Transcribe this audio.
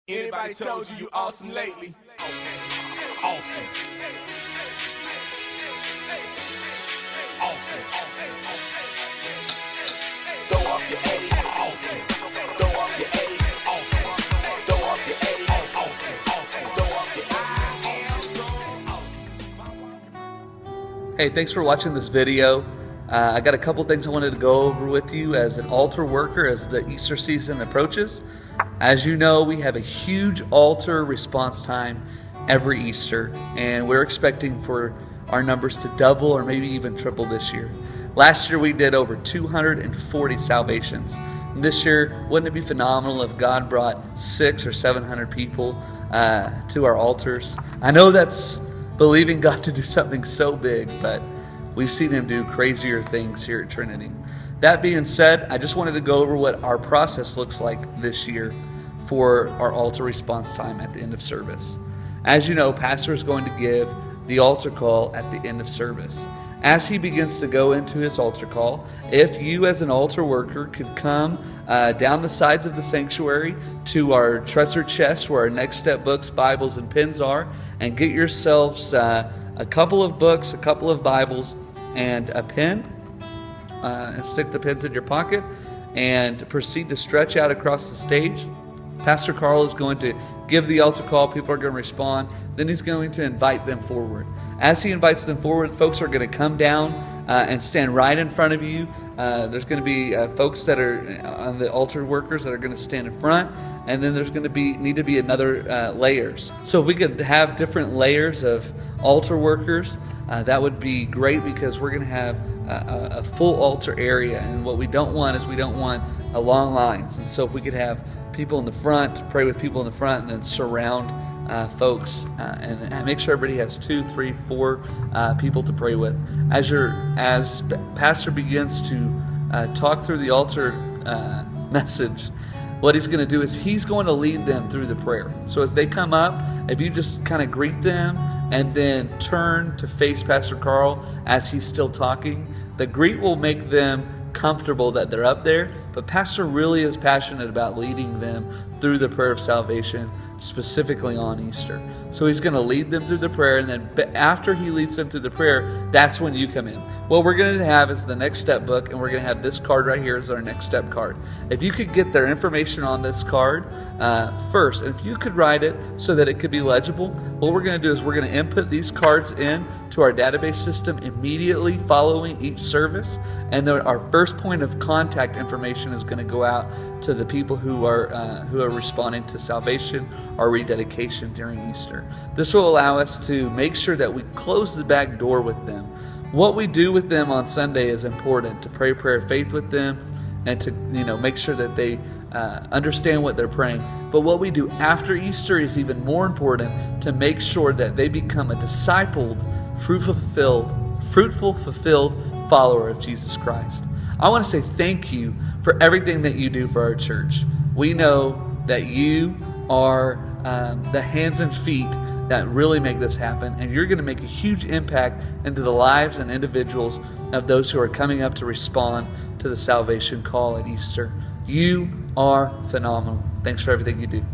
Anybody told you awesome lately? Awesome. Awesome. Throw up your A. Awesome. Throw up your A. Awesome. Throw up your A. Awesome. Throw up your A. Hey, thanks for watching this video. I got a couple things I wanted to go over with you as an altar worker as the Easter season approaches. As you know, we have a huge altar response time every Easter, and we're expecting for our numbers to double or maybe even triple this year. Last year we did over 240 salvations. And this year, wouldn't it be phenomenal if God brought 600 or 700 people to our altars? I know that's believing God to do something so big, but we've seen Him do crazier things here at Trinity. That being said, I just wanted to go over what our process looks like this year for our altar response time at the end of service. As you know, Pastor is going to give the altar call at the end of service. As he begins to go into his altar call, if you as an altar worker could come down the sides of the sanctuary to our treasure chest where our Next Step books, Bibles, and pens are, and get yourselves a couple of books, a couple of Bibles, and a pen, and stick the pens in your pocket, and proceed to stretch out across the stage. Pastor Carl is going to give the altar call. People are going to respond. Then he's going to invite them forward. As he invites them forward, folks are going to come down and stand right in front of you. There's going to be folks that are on the altar workers that are going to stand in front, and then there's going to need to be another layers. So if we could have different layers of altar workers, that would be great, because we're going to have a full altar area, and what we don't want is long lines. And so if we could have people in the front, pray with people in the front, and then surround folks and make sure everybody has 2, 3, 4 people to pray with. As Pastor begins to talk through the altar message, what he's going to do is he's going to lead them through the prayer. So as they come up, if you just kind of greet them and then turn to face Pastor Carl as he's still talking, the greet will make them comfortable that they're up there, but Pastor really is passionate about leading them through the prayer of salvation, specifically on Easter. So he's going to lead them through the prayer, and then after he leads them through the prayer, that's when you come in. What we're going to have is the Next Step book, and we're going to have this card right here as our Next Step card. If you could get their information on this card first, and if you could write it so that it could be legible, what we're going to do is we're going to input these cards in to our database system immediately following each service, and then our first point of contact information is going to go out to the people who are responding to salvation or rededication during Easter. This will allow us to make sure that we close the back door with them. What we do with them on Sunday is important, to pray prayer of faith with them and to make sure that they understand what they're praying. But what we do after Easter is even more important, to make sure that they become a discipled, fruitful, fulfilled follower of Jesus Christ. I want to say thank you for everything that you do for our church. We know that you are the hands and feet that really make this happen, and you're going to make a huge impact into the lives and individuals of those who are coming up to respond to the salvation call at Easter. You are phenomenal. Thanks for everything you do.